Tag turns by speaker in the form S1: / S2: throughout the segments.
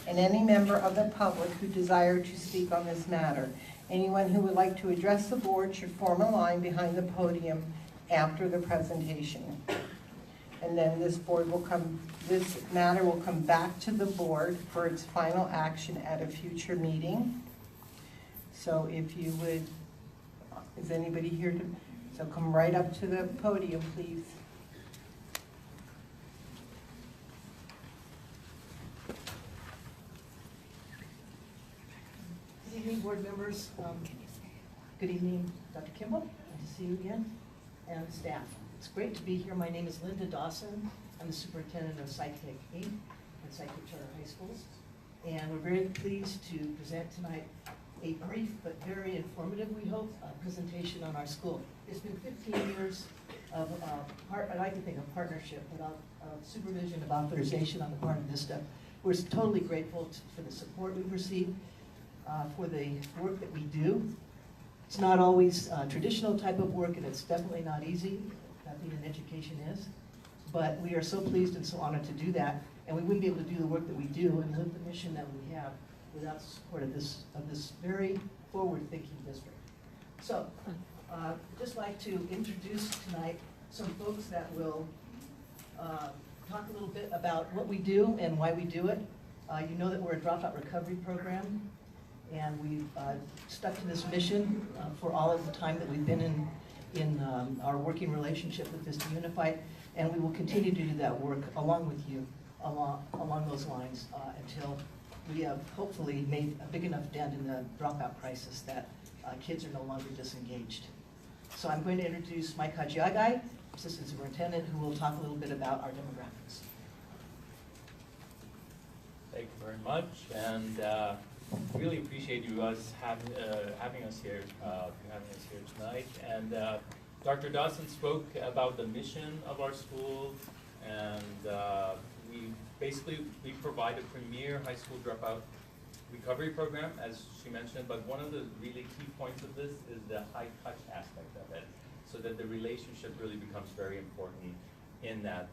S1: and any member of the public who desire to speak on this matter. Anyone who would like to address the board should form a line behind the podium after the presentation. And then this matter will come back to the board for its final action at a future meeting. So if you would, is anybody here so come right up to the podium, please.
S2: Good evening, board members. Good evening, Dr. Kimball. Good to see you again, and staff. It's great to be here. My name is Linda Dawson. I'm the superintendent of SciTech Inc. and SciTech Charter High Schools. And we're very pleased to present tonight a brief but very informative, we hope, presentation on our school. It's been 15 years of, I like to think of partnership, of supervision, of authorization on the part of VISTA. We're totally grateful for the support we've received for the work that we do. It's not always traditional type of work, and it's definitely not easy, being in education is. But we are so pleased and so honored to do that, and we wouldn't be able to do the work that we do and live the mission that we have without the support of this very forward-thinking district. So, just like to introduce tonight some folks that will talk a little bit about what we do and why we do it. You know that we're a dropout recovery program, and we've stuck to this mission for all of the time that we've been in our working relationship with VISTA Unified, and we will continue to do that work along with you along those lines until we have hopefully made a big enough dent in the dropout crisis that kids are no longer disengaged. So I'm going to introduce Mike Hajiagai, Assistant Superintendent, who will talk a little bit about our demographics.
S3: Thank you very much, and really appreciate you having us here tonight. And Dr. Dawson spoke about the mission of our school, and we provide a premier high school dropout recovery program, as she mentioned. But one of the really key points of this is the high touch aspect of it, so that the relationship really becomes very important in that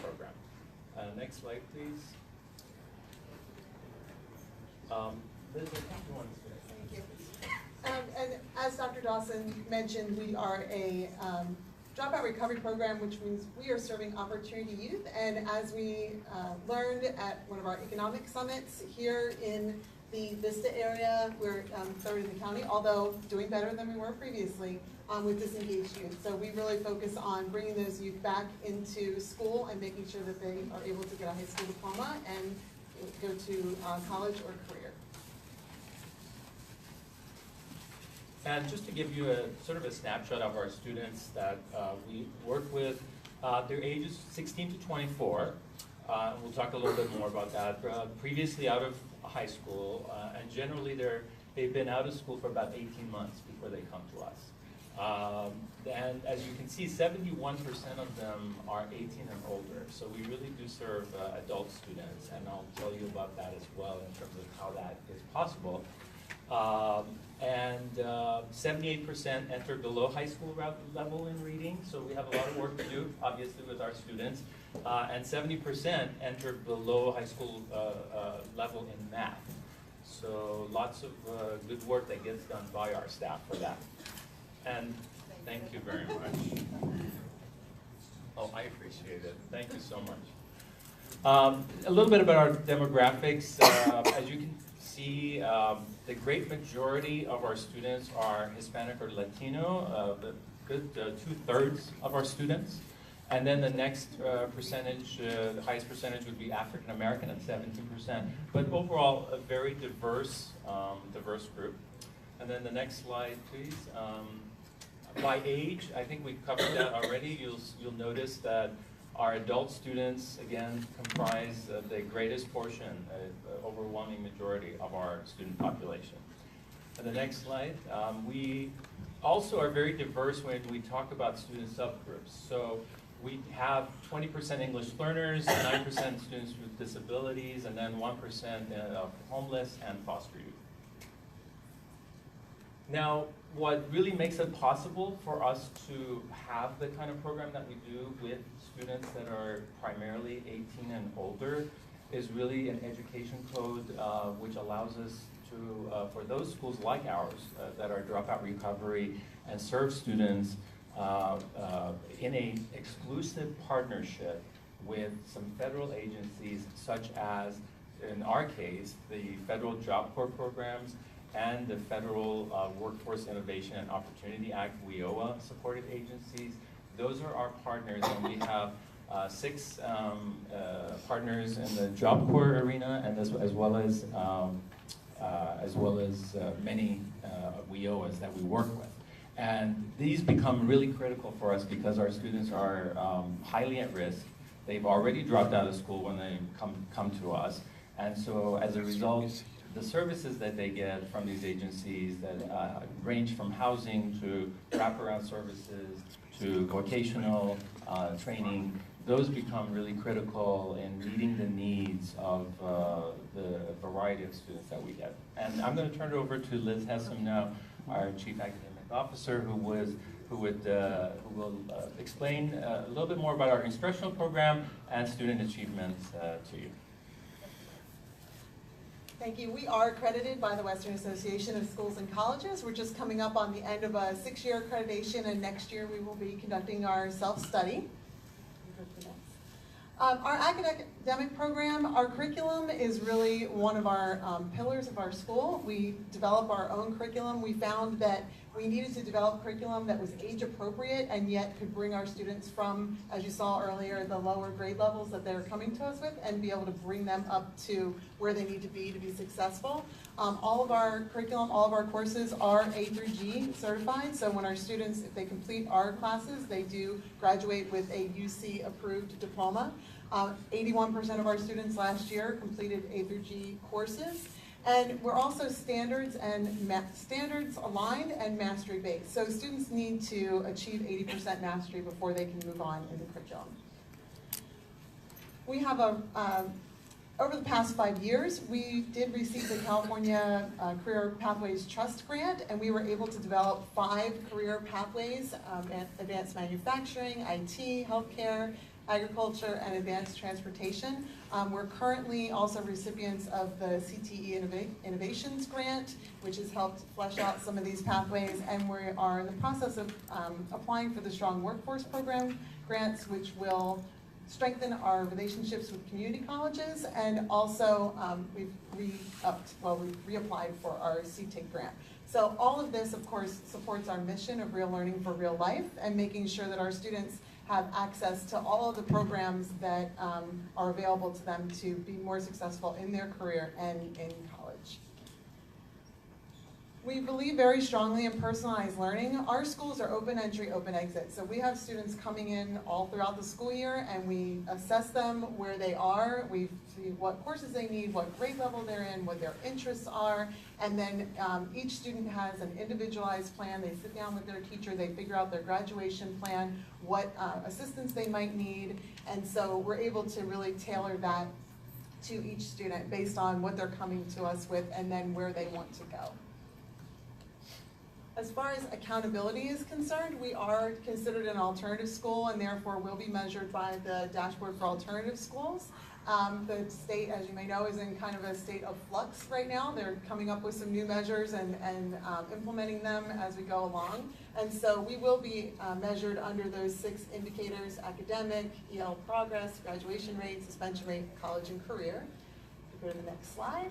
S3: program. Next slide, please. Liz, I think you want to say.
S4: Thank you. And as Dr. Dawson mentioned, we are a dropout recovery program, which means we are serving opportunity youth. And as we learned at one of our economic summits here in the VISTA area, we're third in the county, although doing better than we were previously with disengaged youth. So we really focus on bringing those youth back into school and making sure that they are able to get a high school diploma and go to college or career.
S3: And just to give you a sort of a snapshot of our students that we work with, their ages 16 to 24. We'll talk a little bit more about that. Previously out of high school, and generally they've been out of school for about 18 months before they come to us. And as you can see, 71% of them are 18 and older. So we really do serve adult students, and I'll tell you about that as well in terms of how that is possible. And 78% enter below high school level in reading, so we have a lot of work to do, obviously, with our students. And 70% enter below high school level in math. So lots of good work that gets done by our staff for that. And thank you very much. Oh, I appreciate it. Thank you so much. A little bit about our demographics. As you can see, the great majority of our students are Hispanic or Latino, the good 2/3 of our students. And then the next percentage, the highest percentage would be African American at 17%. But overall, a very diverse group. And then the next slide, please. By age, I think we covered that already. You'll notice that our adult students, again, comprise the greatest portion, overwhelming majority of our student population. And the next slide. We also are very diverse when we talk about student subgroups. So we have 20% English learners, 9% students with disabilities, and then 1% of homeless and foster youth. Now, what really makes it possible for us to have the kind of program that we do with students that are primarily 18 and older is really an education code which allows us to, for those schools like ours that are dropout recovery and serve students in a exclusive partnership with some federal agencies such as, in our case, the Federal Job Corps programs and the Federal Workforce Innovation and Opportunity Act, WIOA supported agencies. Those are our partners, and we have 6 partners in the Job Corps arena, and as well as many WIOAs that we work with. And these become really critical for us because our students are highly at risk. They've already dropped out of school when they come to us. And so as a result, the services that they get from these agencies that range from housing to wraparound services to vocational training, those become really critical in meeting the needs of the variety of students that we get. And I'm going to turn it over to Liz Hessam now, our Chief Academic Officer, who will explain a little bit more about our instructional program and student achievements to you.
S4: Thank you. We are accredited by the Western Association of Schools and Colleges. We're just coming up on the end of a 6-year accreditation, and next year we will be conducting our self-study. Our academic program, our curriculum is really one of our pillars of our school. We develop our own curriculum. We found that we needed to develop curriculum that was age appropriate and yet could bring our students from, as you saw earlier, the lower grade levels that they're coming to us with, and be able to bring them up to where they need to be successful. All of our curriculum, all of our courses are A through G certified, so when our students, if they complete our classes, they do graduate with a UC approved diploma. 81% of our students last year completed A through G courses. And we're also standards aligned and mastery based. So students need to achieve 80% mastery before they can move on in the curriculum. We have over the past 5 years, we did receive the California Career Pathways Trust Grant, and we were able to develop 5 career pathways: advanced manufacturing, IT, healthcare, agriculture, and advanced transportation. We're currently also recipients of the CTE Innovations Grant, which has helped flesh out some of these pathways, and we are in the process of applying for the Strong Workforce Program grants, which will strengthen our relationships with community colleges, and also we've reapplied for our CTIC grant. So all of this, of course, supports our mission of real learning for real life, and making sure that our students have access to all of the programs that are available to them to be more successful in their career and in college. We believe very strongly in personalized learning. Our schools are open entry, open exit. So we have students coming in all throughout the school year, and we assess them where they are. We see what courses they need, what grade level they're in, what their interests are, and then each student has an individualized plan. They sit down with their teacher, they figure out their graduation plan, what assistance they might need, and so we're able to really tailor that to each student based on what they're coming to us with and then where they want to go. As far as accountability is concerned, we are considered an alternative school, and therefore will be measured by the Dashboard for Alternative Schools. The state, as you may know, is in kind of a state of flux right now. They're coming up with some new measures and implementing them as we go along. And so we will be measured under those 6 indicators: academic, EL progress, graduation rate, suspension rate, college and career. Go to the next slide.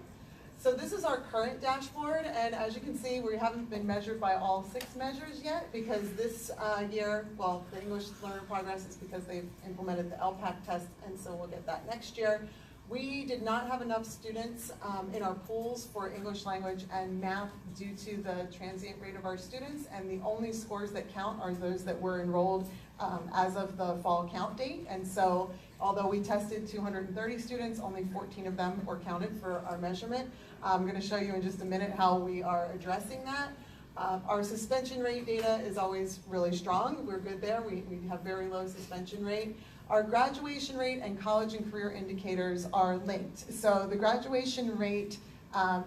S4: So this is our current dashboard, and as you can see, we haven't been measured by all 6 measures yet, because this year, well, the English learner progress is because they've implemented the LPAC test, and so we'll get that next year. We did not have enough students in our pools for English language and math due to the transient rate of our students, and the only scores that count are those that were enrolled as of the fall count date. And so although we tested 230 students, only 14 of them were counted for our measurement. I'm going to show you in just a minute how we are addressing that. Our suspension rate data is always really strong. We're good there. We have very low suspension rate. Our graduation rate and college and career indicators are linked. So the graduation rate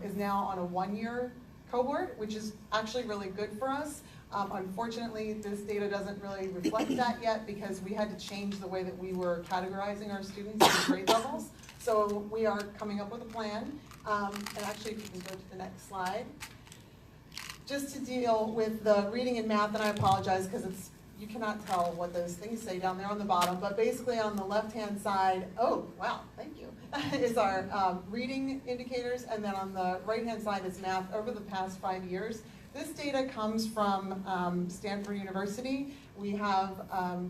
S4: is now on a 1-year cohort, which is actually really good for us. Unfortunately, this data doesn't really reflect that yet, because we had to change the way that we were categorizing our students in grade levels. So we are coming up with a plan, and actually if you can go to the next slide, just to deal with the reading and math, and I apologize because you cannot tell what those things say down there on the bottom, but basically on the left-hand side, oh, wow, thank you, is our reading indicators, and then on the right-hand side is math over the past 5 years. This data comes from Stanford University. We have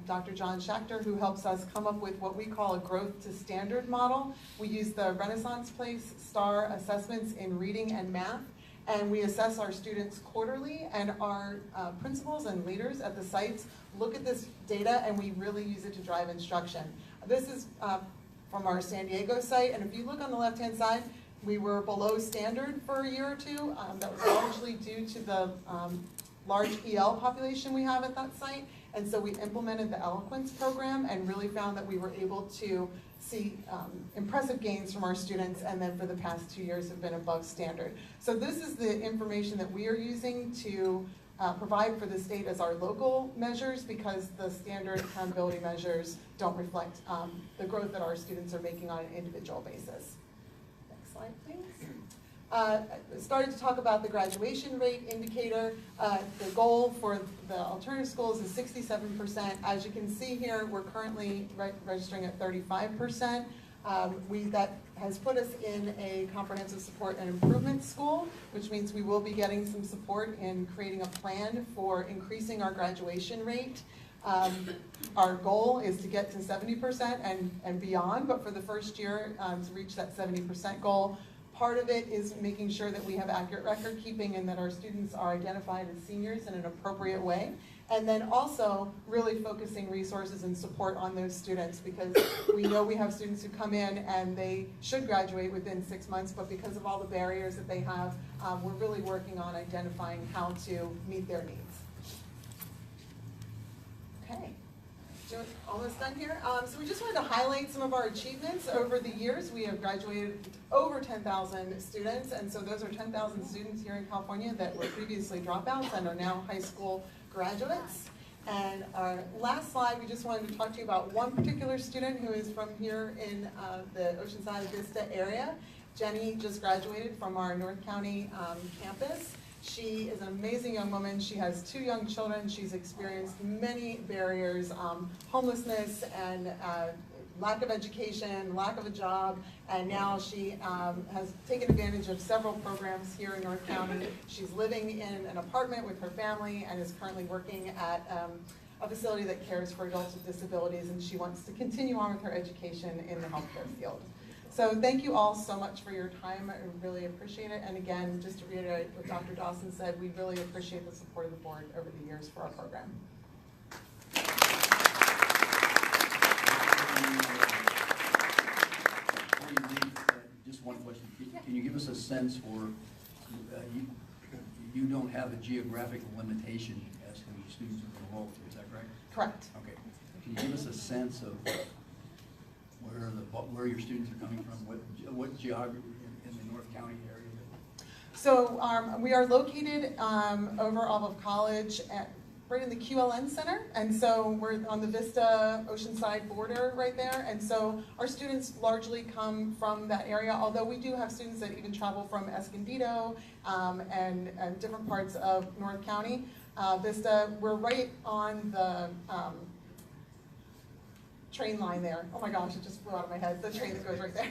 S4: Dr. John Schachter, who helps us come up with what we call a growth to standard model. We use the Renaissance Place STAR assessments in reading and math, and we assess our students quarterly, and our principals and leaders at the sites look at this data, and we really use it to drive instruction. This is from our San Diego site, and if you look on the left-hand side, we were below standard for a year or two. That was largely due to the large EL population we have at that site, and so we implemented the Eloquence program and really found that we were able to see impressive gains from our students, and then for the past 2 years have been above standard. So this is the information that we are using to provide for the state as our local measures, because the standard accountability measures don't reflect the growth that our students are making on an individual basis. Next slide, please. Started to talk about the graduation rate indicator. The goal for the alternative schools is 67%. As you can see here, we're currently registering at 35%. That has put us in a comprehensive support and improvement school, which means we will be getting some support in creating a plan for increasing our graduation rate. Our goal is to get to 70% and beyond, but for the first year to reach that 70% goal, part of it is making sure that we have accurate record keeping and that our students are identified as seniors in an appropriate way. And then also really focusing resources and support on those students, because we know we have students who come in and they should graduate within 6 months, but because of all the barriers that they have, we're really working on identifying how to meet their needs. Okay. Almost done here. So we just wanted to highlight some of our achievements over the years. We have graduated over 10,000 students, and so those are 10,000 students here in California that were previously dropouts and are now high school graduates. And our last slide, we just wanted to talk to you about one particular student who is from here in the Oceanside Vista area. Jenny just graduated from our North County campus. She is an amazing young woman. She has 2 young children. She's experienced many barriers, homelessness and lack of education, lack of a job, and now she has taken advantage of several programs here in North County. She's living in an apartment with her family and is currently working at a facility that cares for adults with disabilities, and she wants to continue on with her education in the healthcare field. So thank you all so much for your time. I really appreciate it. And again, just to reiterate what Dr. Dawson said, we really appreciate the support of the board over the years for our program.
S5: Before you leave, just one question. Can you give us a sense for, you don't have a geographical limitation as to the students who are enrolled, is that correct?
S4: Correct.
S5: Okay. Can you give us a sense of where your students are coming from, what geography in the North County area?
S4: So we are located over off of College, right in the QLN Center, and so we're on the Vista Oceanside border right there, and so our students largely come from that area, although we do have students that even travel from Escondido and different parts of North County. Vista, we're right on the train line there. Oh my gosh, it just flew out of my head. The train that goes right there.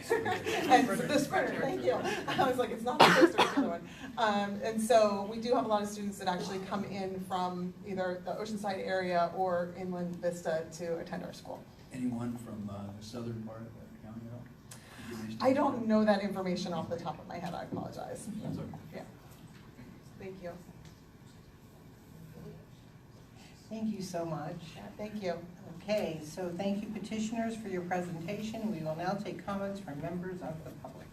S4: And the Sprinter, thank you. I was like, it's not the first or the other one. And so we do have a lot of students that actually come in from either the Oceanside area or Inland Vista to attend our school.
S5: Anyone from the southern part of the county at all?
S4: I don't know that information off the top of my head. I apologize.
S5: That's okay.
S4: Yeah. Thank you.
S1: Thank you so much.
S4: Yeah, thank you.
S1: Okay, so thank you petitioners for your presentation. We will now take comments from members of the public.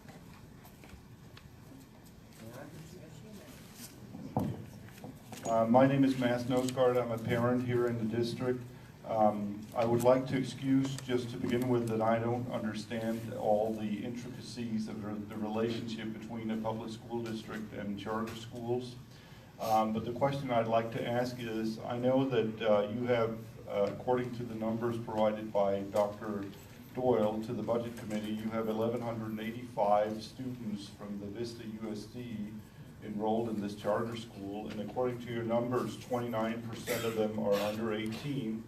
S6: My name is Mass Nosgard. I'm a parent here in the district. I would like to excuse, just to begin with, that I don't understand all the intricacies of the relationship between a public school district and charter schools. But the question I'd like to ask is, I know that you have, according to the numbers provided by Dr. Doyle to the Budget Committee, you have 1,185 students from the Vista USD enrolled in this charter school, and according to your numbers, 29% of them are under 18.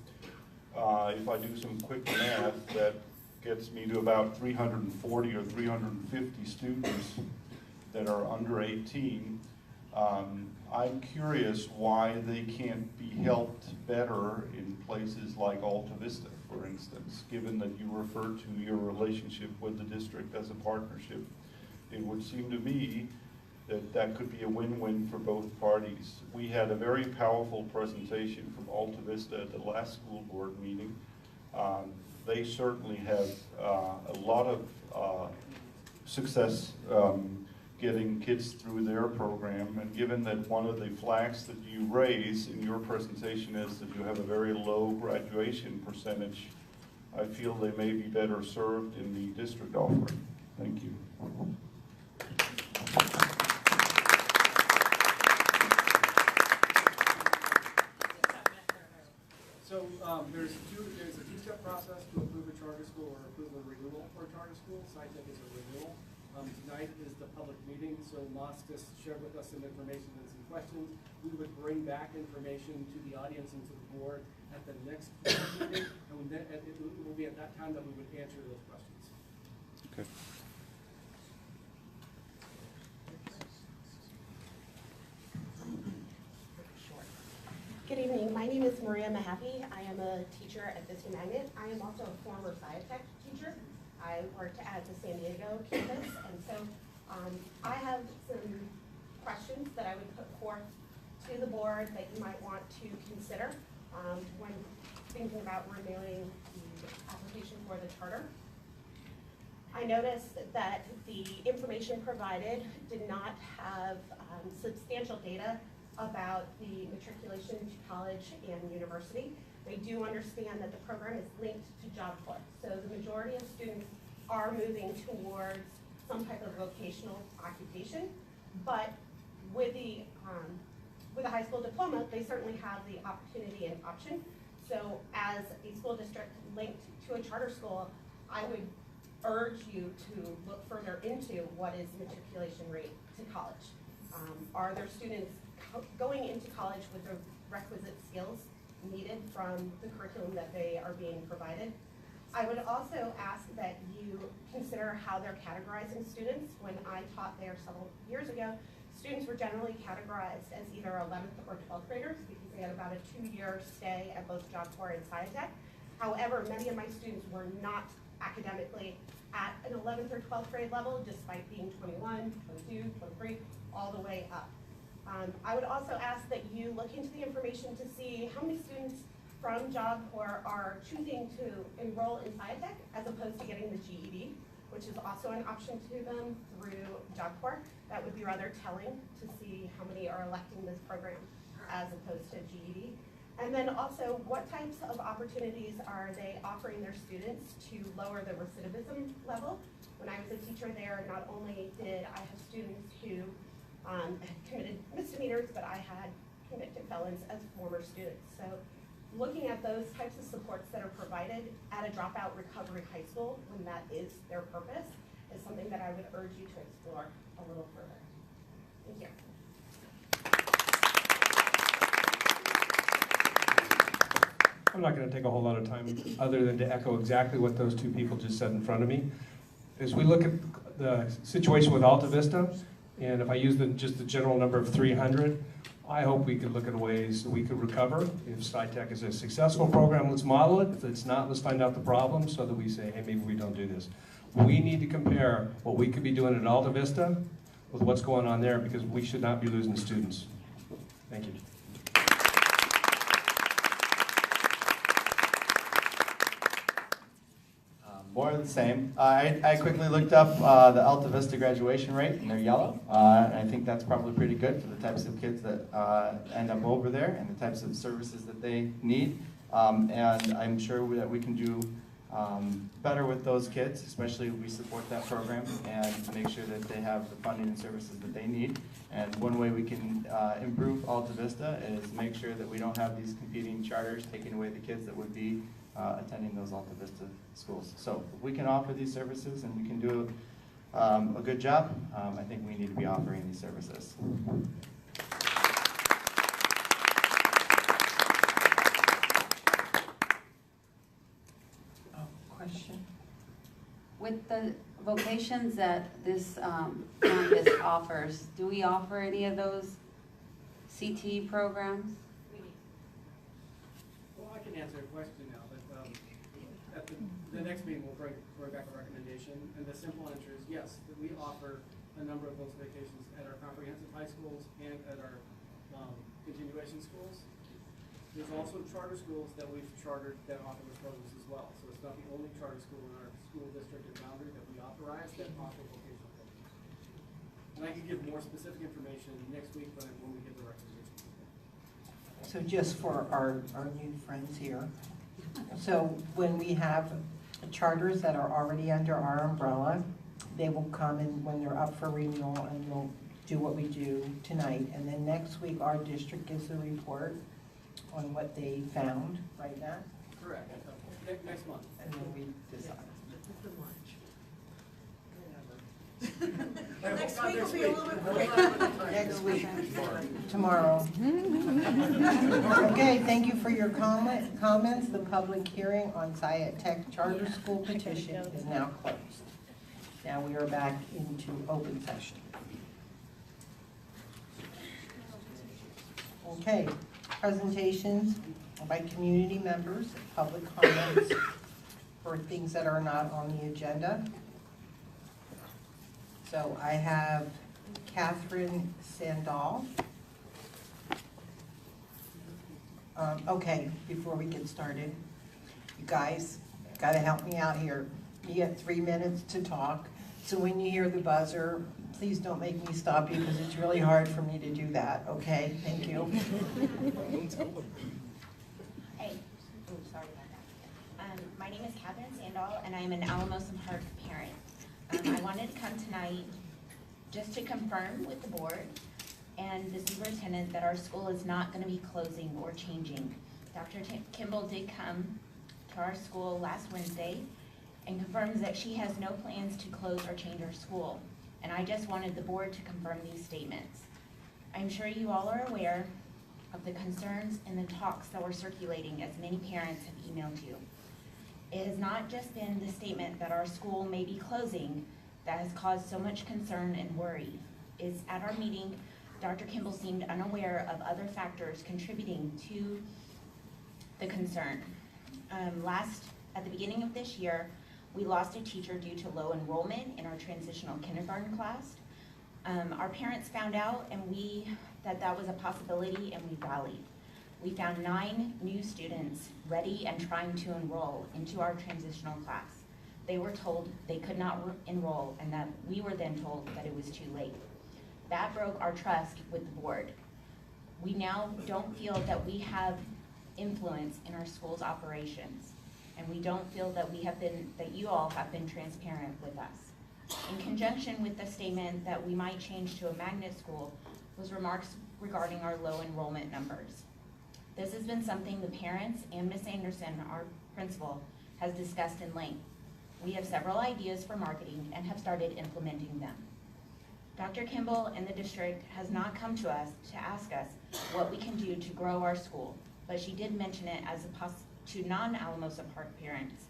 S6: If I do some quick math, that gets me to about 340 or 350 students that are under 18. I'm curious why they can't be helped better in places like Alta Vista, for instance, given that you refer to your relationship with the district as a partnership. It would seem to me that that could be a win-win for both parties. We had a very powerful presentation from Alta Vista at the last school board meeting. They certainly have a lot of success getting kids through their program, and given that one of the flags that you raise in your presentation is that you have a very low graduation percentage, I feel they may be better served in the district offering. Thank you.
S7: So there's a two-step process to approve a charter school or approve a renewal for a charter school. SciTech is a renewal. Tonight is the public meeting, so Moss just shared with us some information and some questions. We would bring back information to the audience and to the board at the next meeting, and it will be at that time that we would answer those questions.
S6: Okay.
S8: Good evening. My name is Maria Mahaffey. I am a teacher at Vista Magnet. I am also a former SciTech teacher. I worked at the San Diego campus, and so I have some questions that I would put forth to the board that you might want to consider when thinking about renewing the application for the charter. I noticed that the information provided did not have substantial data about the matriculation to college and university. They do understand that the program is linked to Job Corps. So the majority of students are moving towards some type of vocational occupation, but with the high school diploma, they certainly have the opportunity and option. So as a school district linked to a charter school, I would urge you to look further into what is matriculation rate to college. Are there students going into college with the requisite skills needed from the curriculum that they are being provided? I would also ask that you consider how they're categorizing students. When I taught there several years ago, students were generally categorized as either 11th or 12th graders because they had about a 2-year stay at both Job Corps and SciTech. However, many of my students were not academically at an 11th or 12th grade level, despite being 21, 22, 23, all the way up. I would also ask that you look into the information to see how many students from Job Corps are choosing to enroll in SciTech as opposed to getting the GED, which is also an option to them through Job Corps. That would be rather telling to see how many are electing this program as opposed to GED. And then also, what types of opportunities are they offering their students to lower the recidivism level? When I was a teacher there, not only did I have students who had committed misdemeanors, but I had convicted felons as former students. So looking at those types of supports that are provided at a dropout recovery high school, when that is their purpose, is something that I would urge you to explore a little further. Thank you.
S9: I'm not going to take a whole lot of time other than to echo exactly what those two people just said in front of me. As we look at the situation with Alta Vista, and if I use just the general number of 300, I hope we could look at ways that we could recover. If SciTech is a successful program, let's model it. If it's not, let's find out the problem so that we say, hey, maybe we don't do this. We need to compare what we could be doing at Alta Vista with what's going on there, because we should not be losing students. Thank you.
S10: More of the same. I quickly looked up the Alta Vista graduation rate, and they're yellow. And I think that's probably pretty good for the types of kids that end up over there and the types of services that they need. And I'm sure that we can do better with those kids, especially if we support that program and make sure that they have the funding and services that they need. And one way we can improve Alta Vista is make sure that we don't have these competing charters taking away the kids that would be attending those Alta Vista schools. So if we can offer these services and we can do a good job, I think we need to be offering these services.
S1: Question?
S11: With the vocations that this campus offers, do we offer any of those CTE programs?
S7: Well, I can answer a question now, but at the next meeting, we'll bring back a recommendation, and the simple answer is yes, that we offer a number of those vacations at our comprehensive high schools and at our continuation schools. There's also charter schools that we've chartered that offer those programs as well, so it's not the only charter school in our school district and boundary that we authorize that offer vocational programs. And I can give more specific information next week when we get the recommendation.
S1: So just for our new friends here, so when we have charters that are already under our umbrella, they will come and when they're up for renewal and we'll do what we do tonight. And then next week, our district gives a report on what they found, right, Nat?
S7: Correct. Next month.
S1: And then we decide.
S4: Next week will be a little bit quicker.
S1: Next week, tomorrow. Okay, thank you for your comments. The public hearing on Sayat Tech Charter School petition is now closed. Now we are back into open session. Okay, presentations by community members, public comments for things that are not on the agenda. So I have Catherine Sandall. Okay, before we get started, you guys gotta help me out here. You get 3 minutes to talk, so when you hear the buzzer, please don't make me stop you because it's really hard for me to do that, okay? Thank you.
S12: Hey, oh, sorry about that. My name is Catherine Sandall, and I'm an Alamosa Park parent. I wanted to come tonight just to confirm with the board and the superintendent that our school is not going to be closing or changing. Dr. Kimball did come to our school last Wednesday and confirms that she has no plans to close or change our school. And I just wanted the board to confirm these statements. I'm sure you all are aware of the concerns and the talks that were circulating as many parents have emailed you. It has not just been the statement that our school may be closing that has caused so much concern and worry. Is at our meeting, Dr. Kimball seemed unaware of other factors contributing to the concern. At the beginning of this year, we lost a teacher due to low enrollment in our transitional kindergarten class. Our parents found out that was a possibility and we rallied. We found 9 new students ready and trying to enroll into our transitional class. They were told they could not enroll and that we were then told that it was too late. That broke our trust with the board. We now don't feel that we have influence in our school's operations, and we don't feel that you all have been transparent with us. In conjunction with the statement that we might change to a magnet school was remarks regarding our low enrollment numbers. This has been something the parents and Ms. Anderson, our principal, has discussed in length. We have several ideas for marketing and have started implementing them. Dr. Kimball and the district has not come to us to ask us what we can do to grow our school, but she did mention it as to non-Alamosa Park parents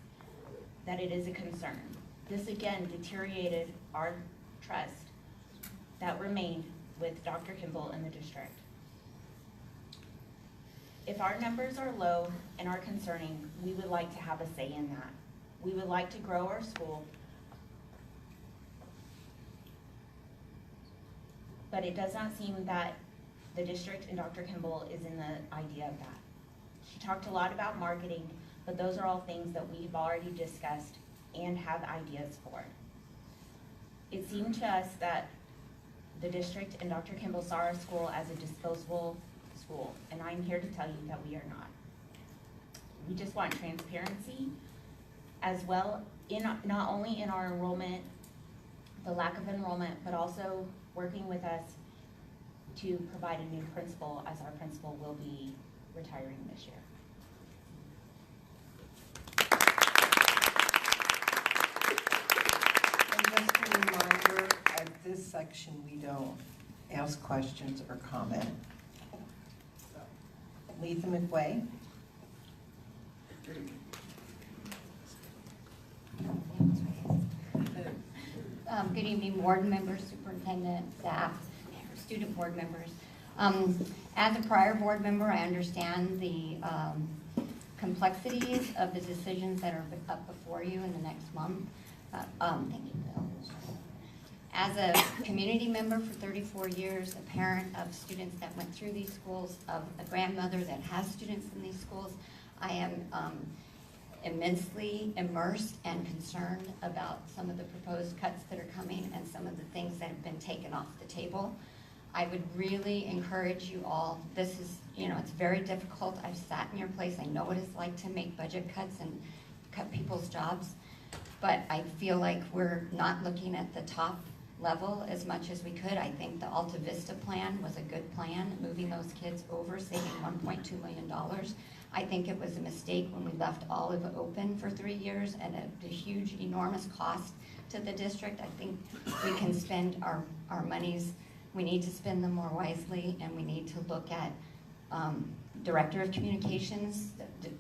S12: that it is a concern. This again deteriorated our trust that remained with Dr. Kimball and the district. If our numbers are low and are concerning, we would like to have a say in that. We would like to grow our school, but it does not seem that the district and Dr. Kimball is in the idea of that. She talked a lot about marketing, but those are all things that we've already discussed and have ideas for. It seemed to us that the district and Dr. Kimball saw our school as a disposable school, and I'm here to tell you that we are not. We just want transparency as well, not only in our enrollment, the lack of enrollment, but also working with us to provide a new principal, as our principal will be retiring this year.
S1: this section, we don't ask questions or comment. Letha McWay.
S13: Good evening, board members, superintendent, staff, student board members. As a prior board member, I understand the complexities of the decisions that are up before you in the next month. Thank you, Bill. As a community member for 34 years, a parent of students that went through these schools, of a grandmother that has students in these schools, I am immensely immersed and concerned about some of the proposed cuts that are coming and some of the things that have been taken off the table. I would really encourage you all, this is, it's very difficult. I've sat in your place. I know what it's like to make budget cuts and cut people's jobs, but I feel like we're not looking at the top level as much as we could. I think the Alta Vista plan was a good plan, moving those kids over, saving $1.2 million. I think it was a mistake when we left Olive open for 3 years and a huge, enormous cost to the district. I think we can spend our monies, we need to spend them more wisely, and we need to look at Director of Communications,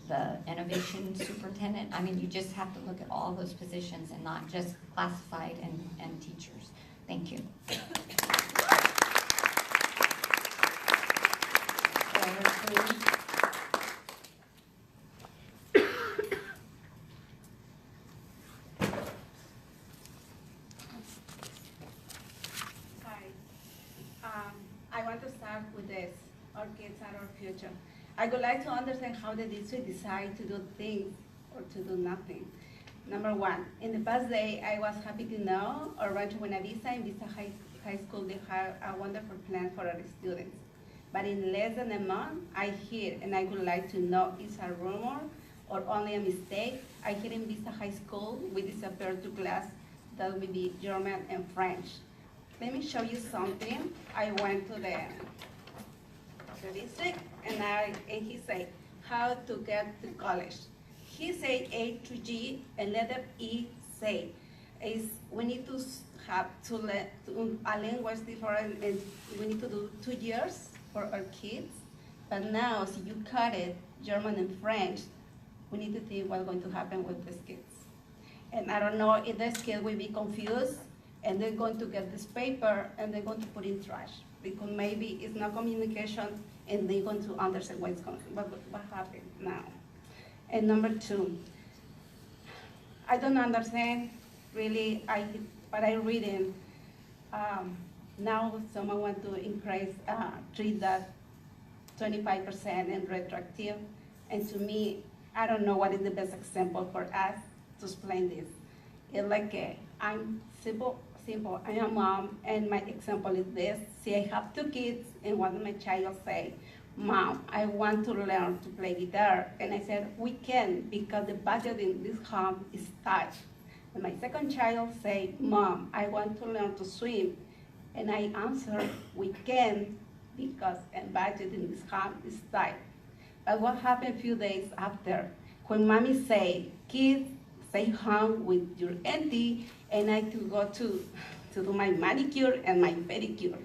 S13: the Innovation Superintendent. I mean, you just have to look at all those positions and not just classified and teachers. Thank you.
S14: I want to start with this. Our kids are our future. I would like to understand how the district decide to do things or to do nothing. Number one, in the past day, I was happy to know our Rancho Buena Vista and Vista High School, they have a wonderful plan for our students. But in less than a month, I hear, and I would like to know, is a rumor or only a mistake? I hear in Vista High School, we disappeared 2 classes that will be German and French. Let me show you something. I went to the district, and he said how to get to college. He said A to G, and letter E say is we need to have a language different, and we need to do 2 years for our kids. But now, if you cut it, German and French, we need to think what's going to happen with these kids. And I don't know if these kids will be confused, and they're going to get this paper, and they're going to put in trash, because maybe it's not communication, and they're going to understand what happened now. And number 2, I don't understand really, but I reading, now someone want to increase, treat that 25% and retroactive, and to me, I don't know what is the best example for us to explain this. It's like, I'm simple, I am a mom, and my example is this. See, I have 2 kids, and one of my child say, Mom, I want to learn to play guitar. And I said, we can, because the budget in this home is tight. And my second child say, Mom, I want to learn to swim. And I answer, we can, because the budget in this home is tight. But what happened a few days after, when Mommy say, kids, stay home with your auntie, and I to go to do my manicure and my pedicure.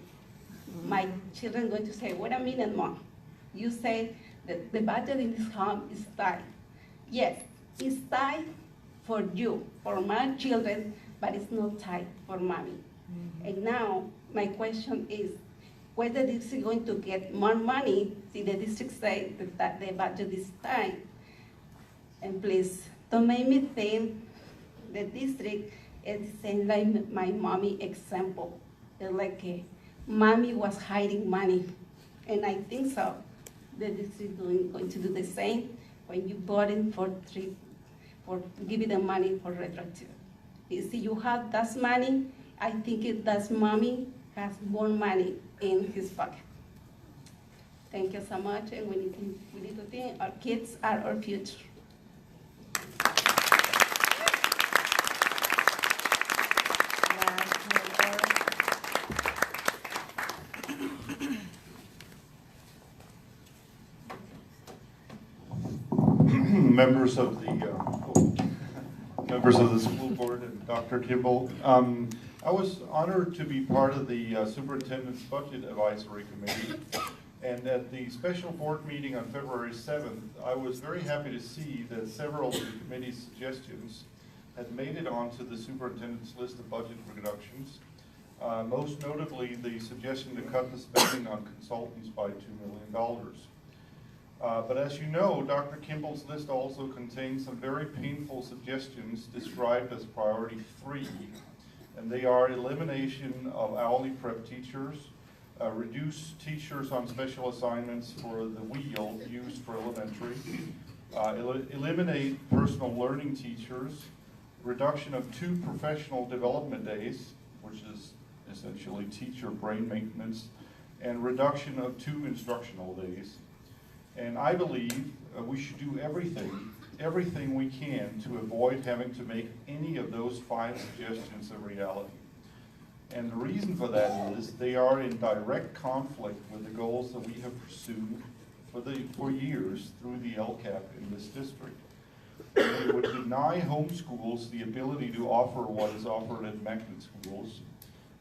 S14: My children going to say, wait a minute, Mom. You said that the budget in this home is tight. Yes, it's tight for you, for my children, but it's not tight for Mommy. Mm-hmm. And now, my question is, whether this is going to get more money, see the district say that the budget is tight. And please, don't make me think the district is saying like my mommy example. They're like, Mommy was hiding money. And I think so. The district is going to do the same when you bought in for giving the money for retroactive. You see, you have that money, I think that Mommy has more money in his pocket. Thank you so much, and we need to think our kids are our future.
S6: Members of the school board and Dr. Kimball. I was honored to be part of the Superintendent's Budget Advisory Committee. And at the special board meeting on February 7th, I was very happy to see that several of the committee's suggestions had made it onto the superintendent's list of budget reductions. Most notably, the suggestion to cut the spending on consultants by $2 million. But as you know, Dr. Kimball's list also contains some very painful suggestions described as priority 3, and they are elimination of hourly prep teachers, reduce teachers on special assignments for the wheel used for elementary, eliminate personal learning teachers, reduction of 2 professional development days, which is essentially teacher brain maintenance, and reduction of 2 instructional days. And I believe we should do everything we can to avoid having to make any of those 5 suggestions a reality. And the reason for that is they are in direct conflict with the goals that we have pursued for years through the LCAP in this district. They would deny homeschools the ability to offer what is offered at magnet schools,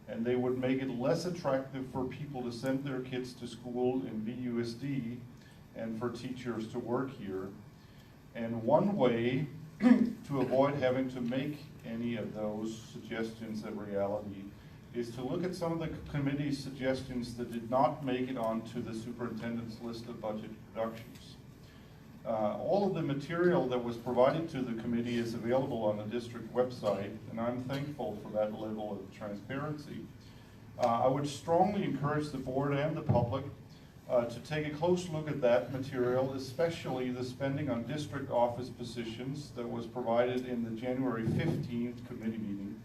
S6: and they would make it less attractive for people to send their kids to school in VUSD and for teachers to work here. And one way to avoid having to make any of those suggestions a reality is to look at some of the committee's suggestions that did not make it onto the superintendent's list of budget reductions. All of the material that was provided to the committee is available on the district website, and I'm thankful for that level of transparency. I would strongly encourage the board and the public to take a close look at that material, especially the spending on district office positions that was provided in the January 15th committee meeting.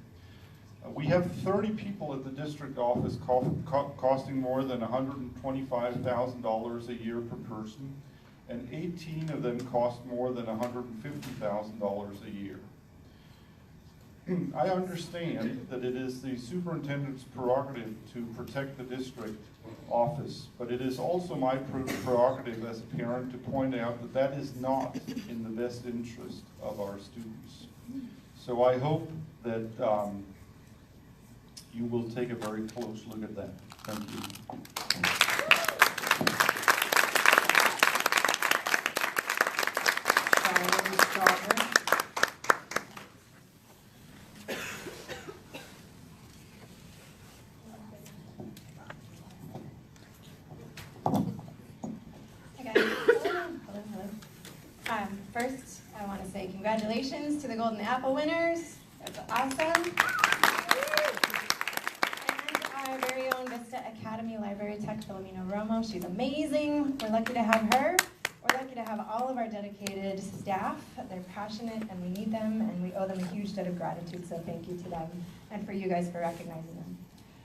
S6: We have 30 people at the district office costing more than $125,000 a year per person, and 18 of them cost more than $150,000 a year. I understand that it is the superintendent's prerogative to protect the district office, but it is also my prerogative as a parent to point out that that is not in the best interest of our students. So I hope that you will take a very close look at that. Thank you.
S15: First, I want to say congratulations to the Golden Apple winners. That's awesome. And our very own Vista Academy Library Tech, Filomena Romo. She's amazing. We're lucky to have her. We're lucky to have all of our dedicated staff. They're passionate and we need them, and we owe them a huge debt of gratitude, so thank you to them and for you guys for recognizing them.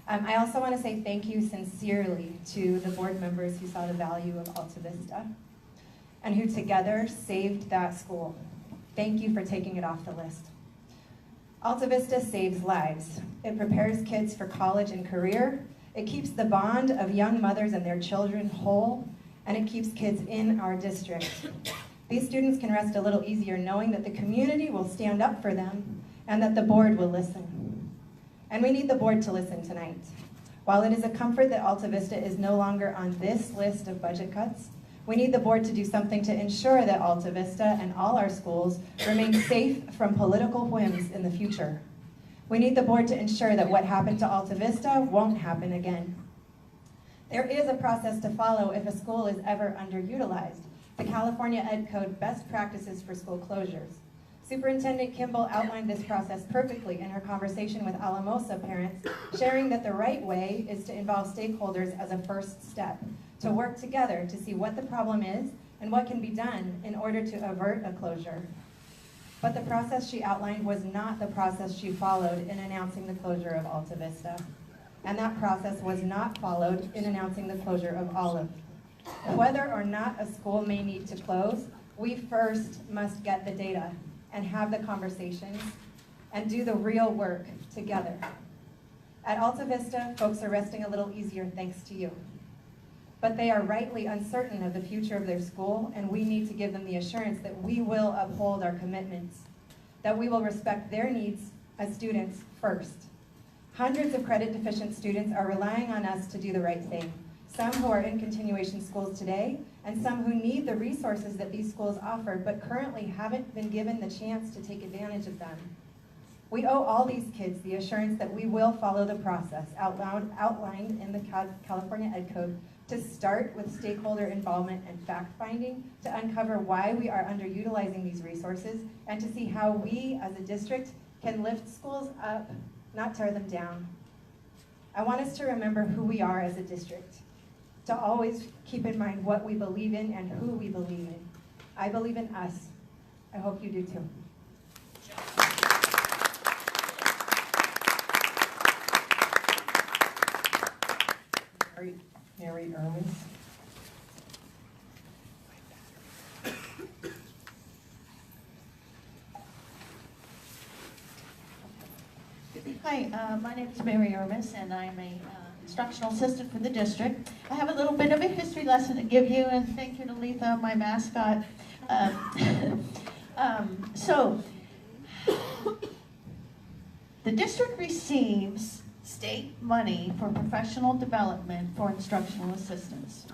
S15: I also want to say thank you sincerely to the board members who saw the value of Alta Vista and who together saved that school. Thank you for taking it off the list. Alta Vista saves lives. It prepares kids for college and career. It keeps the bond of young mothers and their children whole, and it keeps kids in our district. These students can rest a little easier knowing that the community will stand up for them and that the board will listen. And we need the board to listen tonight. While it is a comfort that Alta Vista is no longer on this list of budget cuts, we need the board to do something to ensure that Alta Vista and all our schools remain safe from political whims in the future. We need the board to ensure that what happened to Alta Vista won't happen again. There is a process to follow if a school is ever underutilized. The California Ed Code Best Practices for School Closures. Superintendent Kimball outlined this process perfectly in her conversation with Alamosa parents, sharing that the right way is to involve stakeholders as a first step, to work together to see what the problem is and what can be done in order to avert a closure. But the process she outlined was not the process she followed in announcing the closure of Alta Vista. And that process was not followed in announcing the closure of Olive. Whether or not a school may need to close, we first must get the data and have the conversations and do the real work together. At Alta Vista, folks are resting a little easier thanks to you. But they are rightly uncertain of the future of their school, and we need to give them the assurance that we will uphold our commitments, that we will respect their needs as students first. Hundreds of credit deficient students are relying on us to do the right thing. Some who are in continuation schools today, and some who need the resources that these schools offer, but currently haven't been given the chance to take advantage of them. We owe all these kids the assurance that we will follow the process outlined in the California Ed Code to start with stakeholder involvement and fact-finding to uncover why we are underutilizing these resources and to see how we as a district can lift schools up, not tear them down. I want us to remember who we are as a district, to always keep in mind what we believe in and who we believe in. I believe in us. I hope you do too.
S1: Mary Ermis.
S16: Hi, my name is Mary Ermis, and I'm a instructional assistant for the district. I have a little bit of a history lesson to give you, and thank you to Letha, my mascot. So, the district receives state money for professional development for instructional assistants.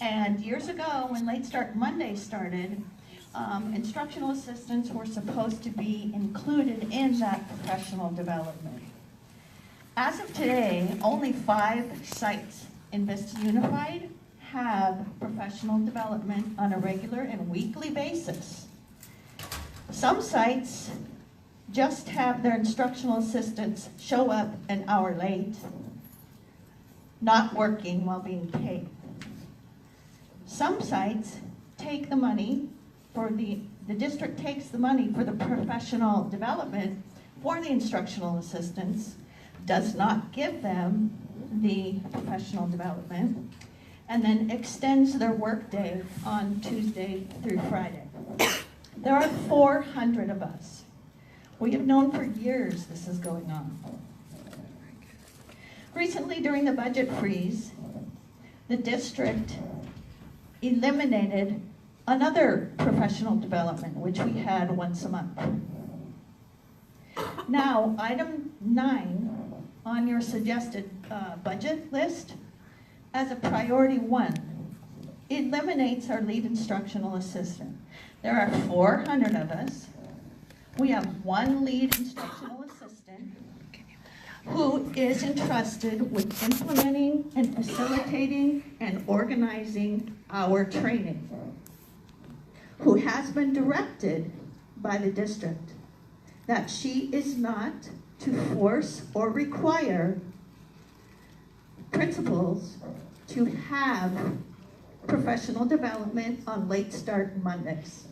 S16: And years ago, when Late Start Monday started, instructional assistants were supposed to be included in that professional development. As of today, only 5 sites in Vista Unified have professional development on a regular and weekly basis. Some sites just have their instructional assistants show up an hour late, not working while being paid. Some sites take the money for the district takes the money for the professional development for the instructional assistants, does not give them the professional development, and then extends their workday on Tuesday through Friday. There are 400 of us. We have known for years this is going on. Recently, during the budget freeze, the district eliminated another professional development, which we had once a month. Now, item 9 on your suggested budget list, as a priority 1, eliminates our lead instructional assistant. There are 400 of us. We have 1 lead instructional assistant who is entrusted with implementing and facilitating and organizing our training, who has been directed by the district that she is not to force or require principals to have professional development on Late Start Mondays.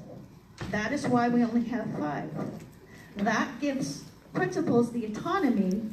S16: That is why we only have 5. That gives principals the autonomy